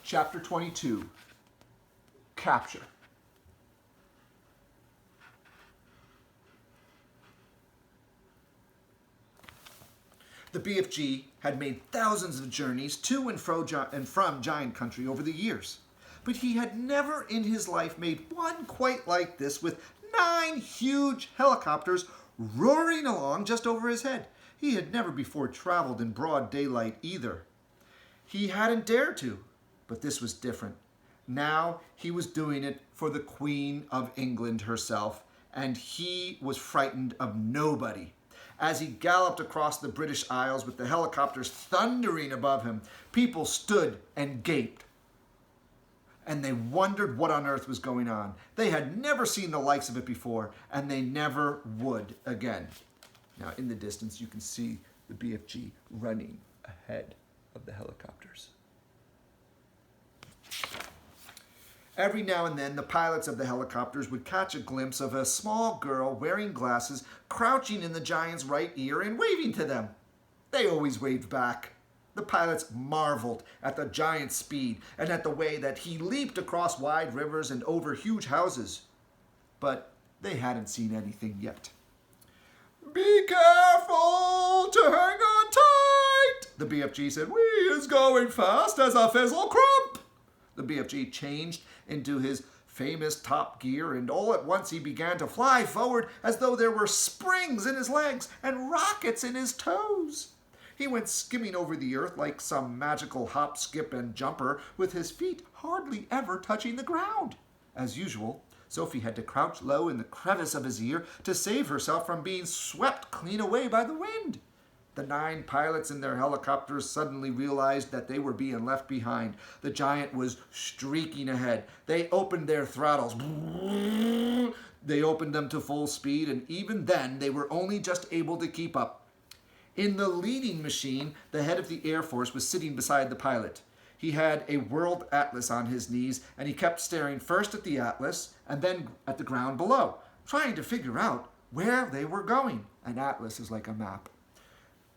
Chapter 22, Capture. The BFG had made thousands of journeys to and from Giant Country over the years, but he had never in his life made one quite like this, with 9 huge helicopters roaring along just over his head. He had never before traveled in broad daylight either. He hadn't dared to, but this was different. Now he was doing it for the Queen of England herself, and he was frightened of nobody. As he galloped across the British Isles with the helicopters thundering above him, people stood and gaped. And they wondered what on earth was going on. They had never seen the likes of it before, and they never would again. Now, in the distance, you can see the BFG running ahead of the helicopters. Every now and then, the pilots of the helicopters would catch a glimpse of a small girl wearing glasses, crouching in the giant's right ear and waving to them. They always waved back. The pilots marveled at the giant's speed and at the way that he leaped across wide rivers and over huge houses. But they hadn't seen anything yet. "Be careful to hang on tight," the BFG said. "We is going fast as a fizzle crump." The BFG changed into his famous top gear, and all at once he began to fly forward as though there were springs in his legs and rockets in his toes. He went skimming over the earth like some magical hop, skip, and jumper, with his feet hardly ever touching the ground. As usual, Sophie had to crouch low in the crevice of his ear to save herself from being swept clean away by the wind. The 9 pilots in their helicopters suddenly realized that they were being left behind. The giant was streaking ahead. They opened their throttles. They opened them to full speed, and even then they were only just able to keep up. In the leading machine, the head of the Air Force was sitting beside the pilot. He had a world atlas on his knees, and he kept staring first at the atlas and then at the ground below, trying to figure out where they were going. An atlas is like a map.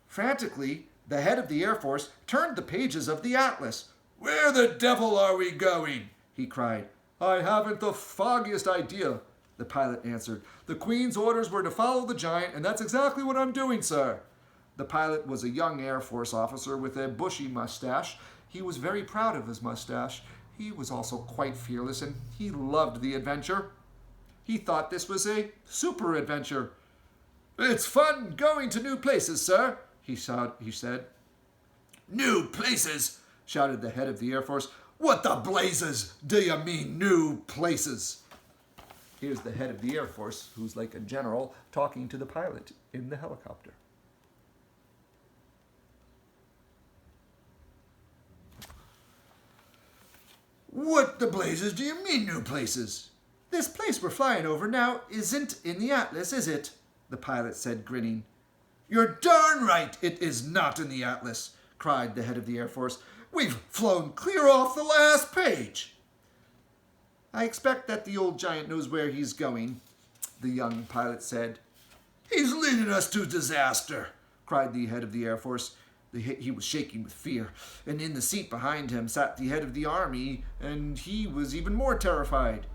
Frantically, the head of the Air Force turned the pages of the atlas. "Where the devil are we going?" he cried. "I haven't the foggiest idea," the pilot answered. "The Queen's orders were to follow the giant, and that's exactly what I'm doing, sir." The pilot was a young Air Force officer with a bushy mustache. He was very proud of his mustache. He was also quite fearless, and he loved the adventure. He thought this was a super adventure. "It's fun going to new places, sir," he said. "New places?" shouted the head of the Air Force. "What the blazes do you mean, new places?" Here's the head of the Air Force, who's like a general, talking to the pilot in the helicopter. "What the blazes do you mean, new places?" "This place we're flying over now isn't in the atlas, is it?" the pilot said, grinning. "You're darn right it is not in the atlas," cried the head of the Air Force. "We've flown clear off the last page." "I expect that the old giant knows where he's going," the young pilot said. "He's leading us to disaster," cried the head of the Air Force. He was shaking with fear, and in the seat behind him sat the head of the army, and he was even more terrified.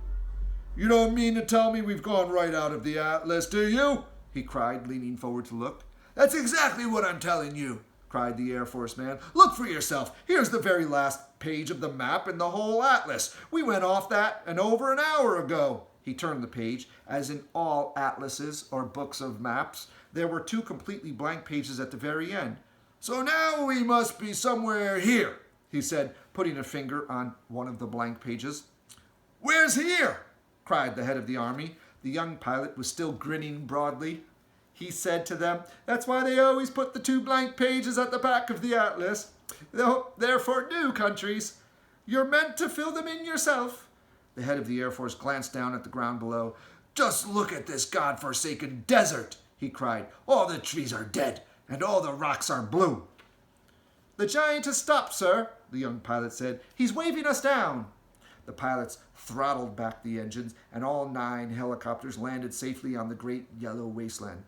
"You don't mean to tell me we've gone right out of the atlas, do you?" he cried, leaning forward to look. "That's exactly what I'm telling you," cried the Air Force man. "Look for yourself. Here's the very last page of the map in the whole atlas. We went off that and over an hour ago." He turned the page. As in all atlases or books of maps, there were 2 completely blank pages at the very end. "So now we must be somewhere here," he said, putting a finger on one of the blank pages. "Where's here?" cried the head of the army. The young pilot was still grinning broadly. He said to them, "That's why they always put the 2 blank pages at the back of the atlas. They're for new countries. You're meant to fill them in yourself." The head of the Air Force glanced down at the ground below. "Just look at this godforsaken desert," he cried. "All the trees are dead, and all the rocks are blue." "The giant has stopped, sir," the young pilot said. "He's waving us down." The pilots throttled back the engines, and all 9 helicopters landed safely on the great yellow wasteland.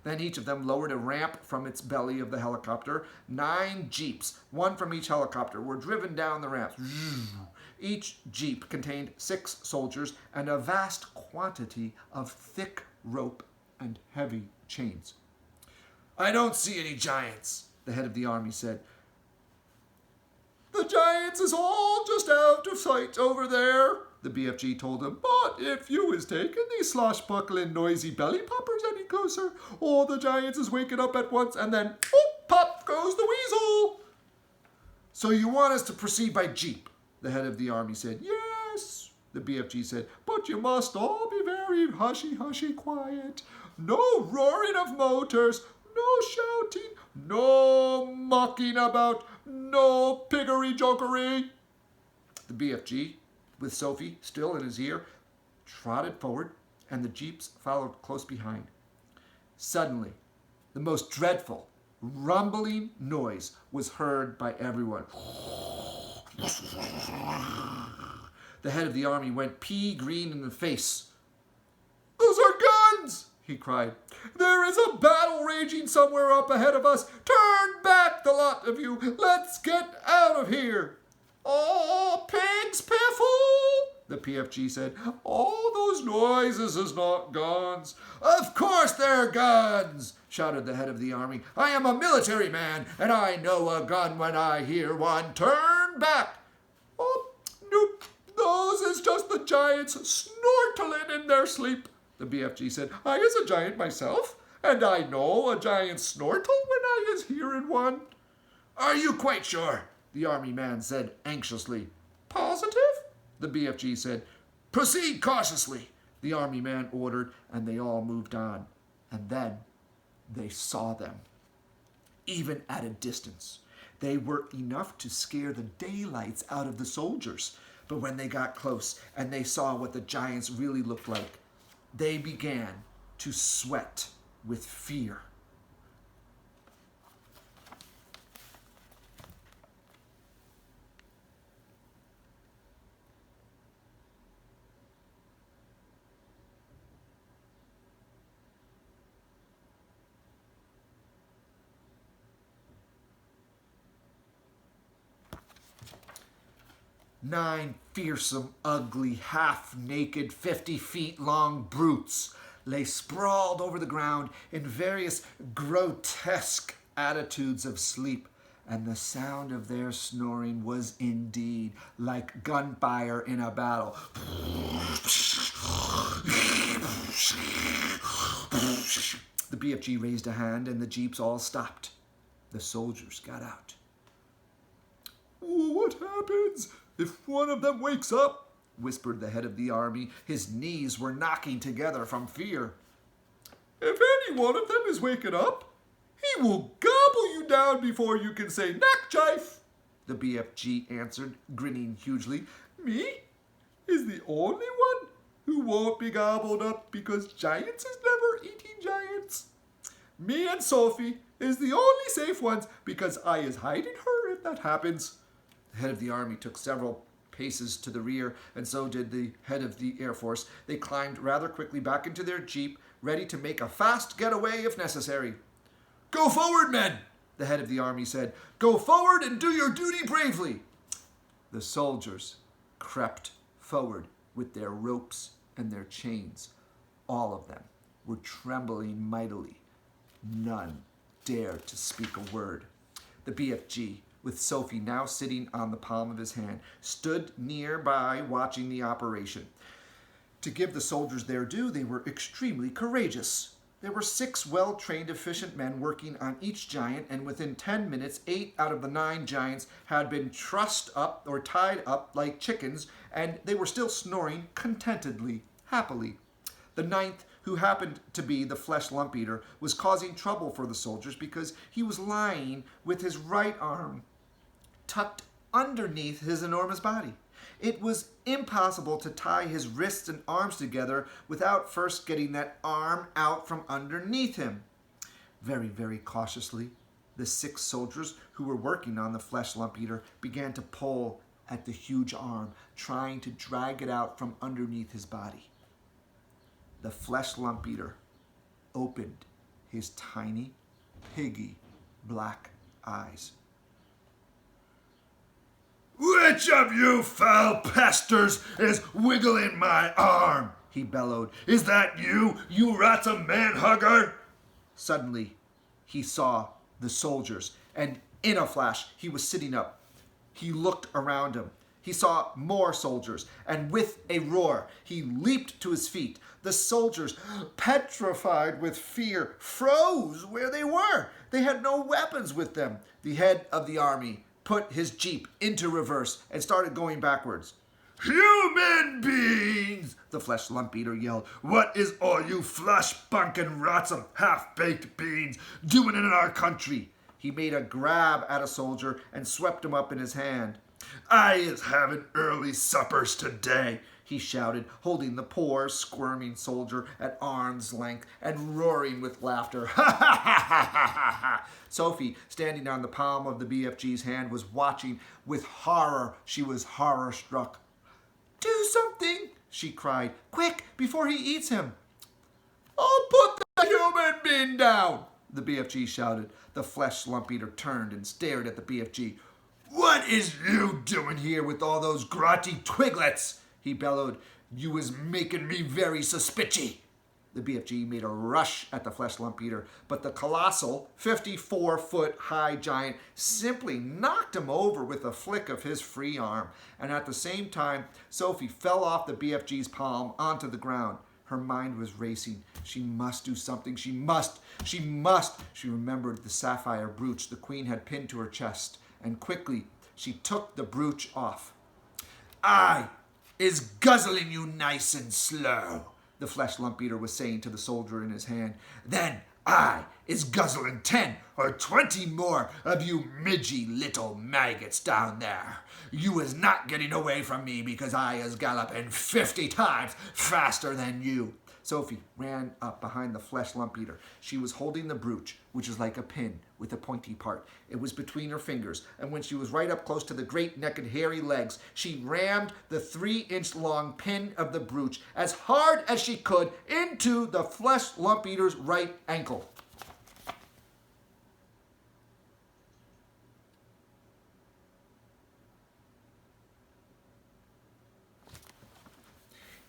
Then each of them lowered a ramp from its belly of the helicopter. 9 jeeps, one from each helicopter, were driven down the ramps. Each jeep contained 6 soldiers and a vast quantity of thick rope and heavy chains. "I don't see any giants," the head of the army said. "The giants is all just out of sight over there," the BFG told him. "But if you is taking these sloshbuckling noisy belly poppers any closer, all the giants is waking up at once, and then, whoop, pop goes the weasel." "So you want us to proceed by jeep?" the head of the army said. "Yes," the BFG said, "but you must all be very hushy quiet. No roaring of motors, no shouting, no mucking about, no piggery jokery." The BFG, with Sophie still in his ear, trotted forward, and the jeeps followed close behind. Suddenly, the most dreadful, rumbling noise was heard by everyone. The head of the army went pea-green in the face. "Those are guns!" he cried. "There is a battle raging somewhere up ahead of us. Turn back, the lot of you. Let's get out of here." "Oh, pigs piffle," the PFG said. "All those noises is not guns." "Of course they're guns," shouted the head of the army. "I am a military man, and I know a gun when I hear one. Turn back." "Oh, nope, those is just the giants snortling in their sleep," the BFG said. "I is a giant myself, and I know a giant snortle when I is hearing one." "Are you quite sure?" the army man said anxiously. "Positive?" the BFG said. "Proceed cautiously," the army man ordered, and they all moved on. And then they saw them. Even at a distance, they were enough to scare the daylights out of the soldiers. But when they got close and they saw what the giants really looked like, they began to sweat with fear. Nine fearsome, ugly, half-naked, 50-feet-long brutes lay sprawled over the ground in various grotesque attitudes of sleep, and the sound of their snoring was indeed like gunfire in a battle. The BFG raised a hand, and the jeeps all stopped. The soldiers got out. "What happens if one of them wakes up?" whispered the head of the army. His knees were knocking together from fear. "If any one of them is waking up, he will gobble you down before you can say knack jife," the BFG answered, grinning hugely. "Me is the only one who won't be gobbled up because giants is never eating giants. Me and Sophie is the only safe ones because I is hiding her if that happens." The head of the army took several paces to the rear, and so did the head of the Air Force. They climbed rather quickly back into their jeep, ready to make a fast getaway if necessary. "Go forward, men," the head of the army said. "Go forward and do your duty bravely." The soldiers crept forward with their ropes and their chains. All of them were trembling mightily. None dared to speak a word. The BFG, with Sophie now sitting on the palm of his hand, stood nearby watching the operation. To give the soldiers their due, they were extremely courageous. There were 6 well-trained, efficient men working on each giant, and within 10 minutes, 8 out of the 9 giants had been trussed up or tied up like chickens, and they were still snoring contentedly, happily. The 9th, who happened to be the flesh lump eater, was causing trouble for the soldiers because he was lying with his right arm tucked underneath his enormous body. It was impossible to tie his wrists and arms together without first getting that arm out from underneath him. Very, very cautiously, the 6 soldiers who were working on the flesh lump eater began to pull at the huge arm, trying to drag it out from underneath his body. The flesh lump eater opened his tiny, piggy black eyes. "Which of you foul pesters is wiggling my arm?" he bellowed. "Is that you, you rat's man-hugger?" Suddenly, he saw the soldiers, and in a flash, he was sitting up. He looked around him. He saw more soldiers, and with a roar, he leaped to his feet. The soldiers, petrified with fear, froze where they were. They had no weapons with them. The head of the army put his jeep into reverse and started going backwards. "Human beings!" the flesh lump eater yelled. "What is all you flesh-bunkin' rots of half-baked beans doing in our country?" He made a grab at a soldier and swept him up in his hand. "I is having early suppers today," he shouted, holding the poor, squirming soldier at arm's length and roaring with laughter. "Ha ha ha ha ha ha!" Sophie, standing on the palm of the BFG's hand, was watching with horror. She was horror-struck. "Do something!" she cried. "Quick, before he eats him!" "I'll put the human being down!" the BFG shouted. The flesh lump eater turned and stared at the BFG. "What is you doing here with all those grotty twiglets?" he bellowed. "You is making me very suspicious." The BFG made a rush at the flesh lump eater, but the colossal 54-foot-high giant simply knocked him over with a flick of his free arm. And at the same time, Sophie fell off the BFG's palm onto the ground. Her mind was racing. She must do something. She must. She remembered the sapphire brooch the queen had pinned to her chest, and quickly she took the brooch off. "I is guzzling you nice and slow," the flesh lump eater was saying to the soldier in his hand. "Then I is guzzling 10 or 20 more of you midgy little maggots down there. You is not getting away from me because I is galloping 50 times faster than you." Sophie ran up behind the flesh lump eater. She was holding the brooch, which is like a pin with a pointy part. It was between her fingers, and when she was right up close to the great necked hairy legs, she rammed the 3-inch long pin of the brooch as hard as she could into the flesh lump eater's right ankle.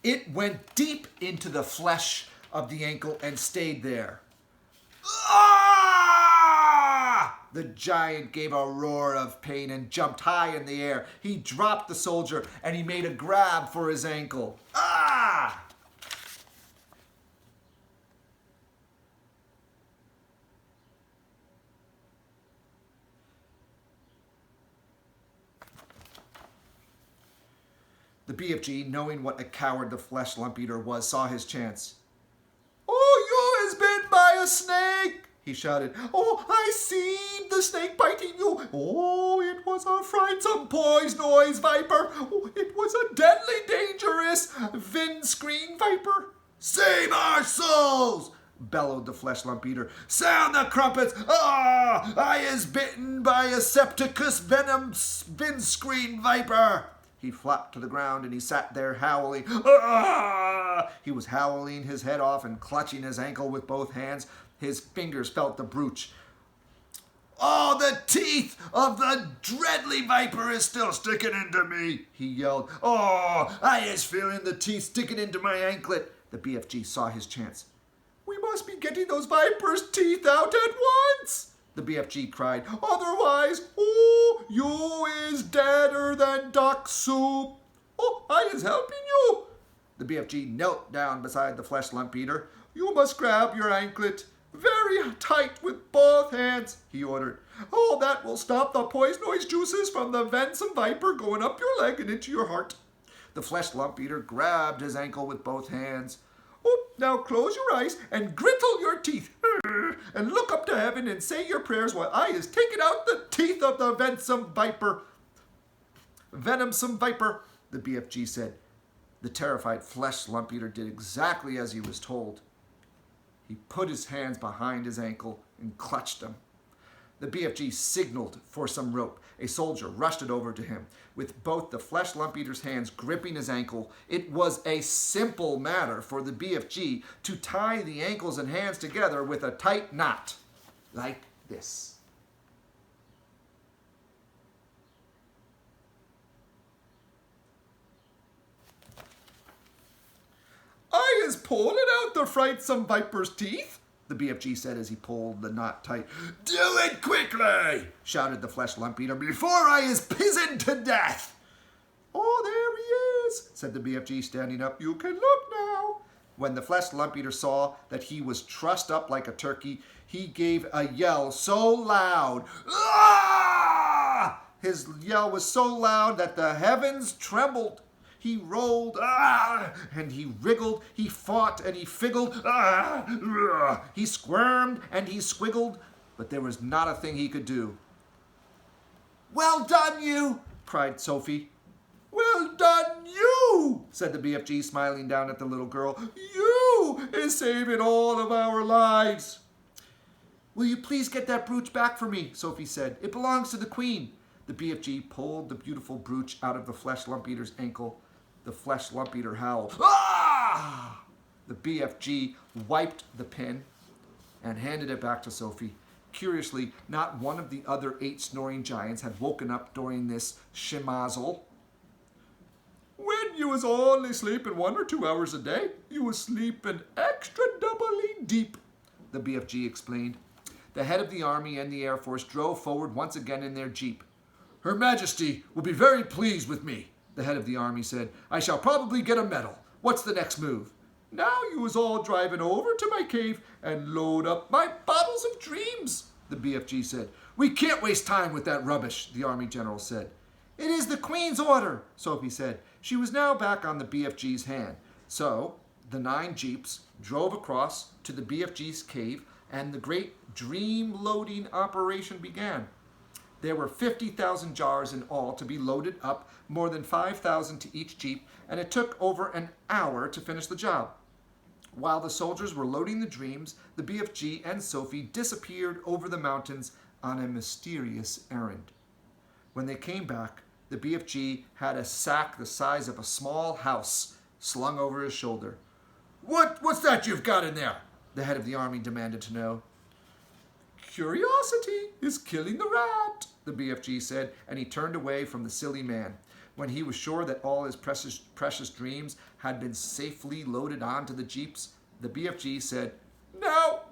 It went deep into the flesh of the ankle and stayed there. "Ah!" The giant gave a roar of pain and jumped high in the air. He dropped the soldier and he made a grab for his ankle. "Ah!" The BFG, knowing what a coward the flesh lump eater was, saw his chance. "Oh, you is bitten by a snake!" he shouted. "Oh, I seen the snake biting you. Oh, it was a frightsome poisonous viper. Oh, it was a deadly dangerous windscreen viper." "Save our souls!" bellowed the flesh lump eater. "Sound the crumpets! Ah! I is bitten by a septicus venom windscreen viper." He flopped to the ground and he sat there howling. "Ah!" He was howling his head off and clutching his ankle with both hands. His fingers felt the brooch. "Oh, the teeth of the dreadly viper is still sticking into me," he yelled. "Oh, I is feeling the teeth sticking into my anklet." The BFG saw his chance. "We must be getting those viper's teeth out at once," the BFG cried. "Otherwise, oh, you is deader than duck soup. Oh, I is helping you." The BFG knelt down beside the flesh lump eater. "You must grab your anklet very tight with both hands," he ordered. "Oh, that will stop the poisonous juices from the venomous viper going up your leg and into your heart." The flesh lump eater grabbed his ankle with both hands. "Oh, now close your eyes and grittle your teeth and look up to heaven and say your prayers while I is taking out the teeth of the venomous viper." "Venomous viper," the BFG said. The terrified flesh lump eater did exactly as he was told. He put his hands behind his ankle and clutched them. The BFG signaled for some rope. A soldier rushed it over to him. With both the flesh lump eater's hands gripping his ankle, it was a simple matter for the BFG to tie the ankles and hands together with a tight knot, like this. "I is pulling out the frightsome viper's teeth," the BFG said as he pulled the knot tight. "Do it quickly," shouted the flesh lump eater, "before I is pizened to death." "Oh, there he is," said the BFG, standing up. "You can look now." When the flesh lump eater saw that he was trussed up like a turkey, he gave a yell so loud. "Ah!" His yell was so loud that the heavens trembled. He rolled, and he wriggled, he fought and he figgled, he squirmed and he squiggled, but there was not a thing he could do. "Well done, you!" cried Sophie. "Well done, you!" said the BFG, smiling down at the little girl. "You is saving all of our lives." "Will you please get that brooch back for me?" Sophie said. "It belongs to the Queen." The BFG pulled the beautiful brooch out of the flesh lump eater's ankle. The flesh lump eater howled. "Ah!" The BFG wiped the pin and handed it back to Sophie. Curiously, not one of the other 8 snoring giants had woken up during this schmozzle. "When you was only sleeping 1 or 2 hours a day, you was sleeping extra doubly deep," the BFG explained. The head of the Army and the Air Force drove forward once again in their jeep. "Her Majesty will be very pleased with me," the head of the Army said. "I shall probably get a medal. What's the next move?" "Now you is all driving over to my cave and load up my bottles of dreams," the BFG said. "We can't waste time with that rubbish," the Army General said. "It is the Queen's order," Sophie said. She was now back on the BFG's hand. So the 9 jeeps drove across to the BFG's cave, and the great dream-loading operation began. There were 50,000 jars in all to be loaded up, more than 5,000 to each jeep, and it took over an hour to finish the job. While the soldiers were loading the dreams, the BFG and Sophie disappeared over the mountains on a mysterious errand. When they came back, the BFG had a sack the size of a small house slung over his shoulder. What's that you've got in there?" the head of the Army demanded to know. "Curiosity is killing the rat," the BFG said, and he turned away from the silly man. When he was sure that all his precious dreams had been safely loaded onto the jeeps, the BFG said, "Now,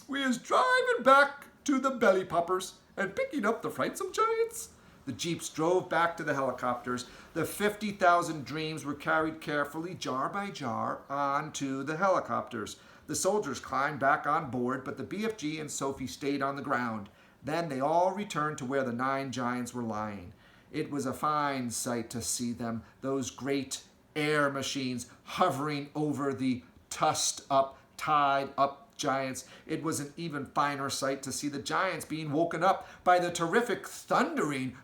we is driving back to the belly poppers and picking up the frightsome giants." The jeeps drove back to the helicopters. The 50,000 dreams were carried carefully, jar by jar, onto the helicopters. The soldiers climbed back on board, but the BFG and Sophie stayed on the ground. Then they all returned to where the 9 giants were lying. It was a fine sight to see them, those great air machines hovering over the tussed-up, tied-up giants. It was an even finer sight to see the giants being woken up by the terrific thundering,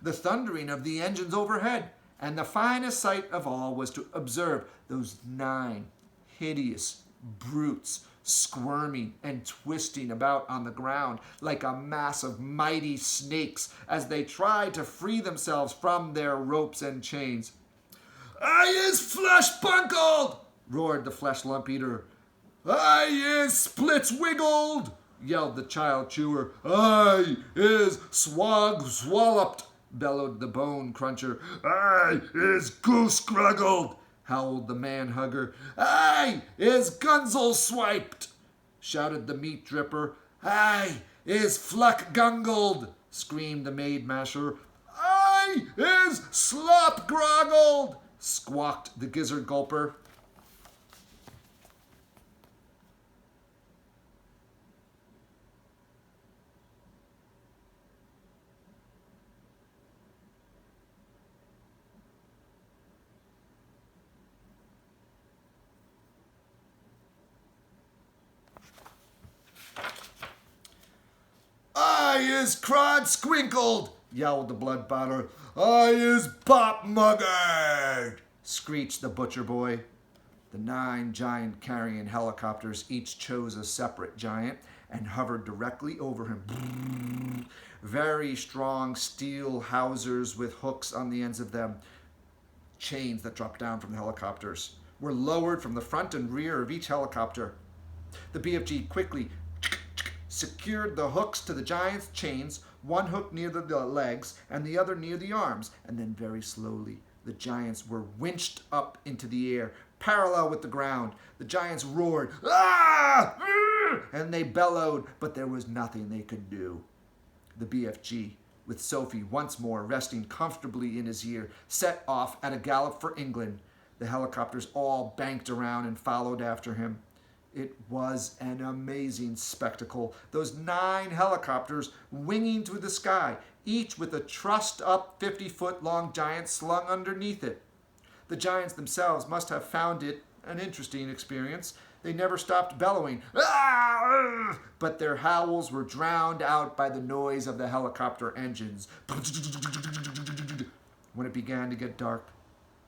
the thundering of the engines overhead. And the finest sight of all was to observe those 9 hideous brutes squirming and twisting about on the ground like a mass of mighty snakes as they tried to free themselves from their ropes and chains. "I is flesh bungled!" roared the flesh lump eater. "I is splits wiggled!" yelled the child chewer. "I is swalloped!" bellowed the bone cruncher. "I is goose gruggled!" howled the man hugger. "I is gunzel swiped!" shouted the meat dripper. "I is fluck gungled!" screamed the maid masher. "I is slop groggled!" squawked the gizzard gulper. "I is crod squinkled!" yelled the blood botter. "I is bop muggered!" screeched the butcher boy. The 9 giant carrion helicopters each chose a separate giant, and hovered directly over him. Very strong steel hawsers with hooks on the ends of them, chains that dropped down from the helicopters, were lowered from the front and rear of each helicopter. The BFG quickly secured the hooks to the giant's chains, one hook near the legs and the other near the arms, and then very slowly the giants were winched up into the air, parallel with the ground. The giants roared, "Ah!" and they bellowed, but there was nothing they could do. The BFG, with Sophie once more resting comfortably in his ear, set off at a gallop for England. The helicopters all banked around and followed after him. It was an amazing spectacle. Those 9 helicopters winging through the sky, each with a trussed-up 50-foot-long giant slung underneath it. The giants themselves must have found it an interesting experience. They never stopped bellowing, "Ah!" but their howls were drowned out by the noise of the helicopter engines. When it began to get dark,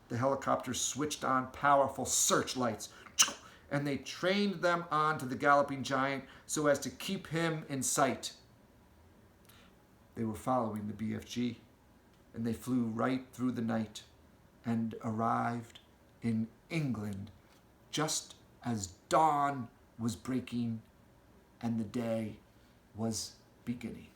the helicopters switched on powerful searchlights, and they trained them onto the galloping giant so as to keep him in sight. They were following the BFG, and they flew right through the night and arrived in England just as dawn was breaking and the day was beginning.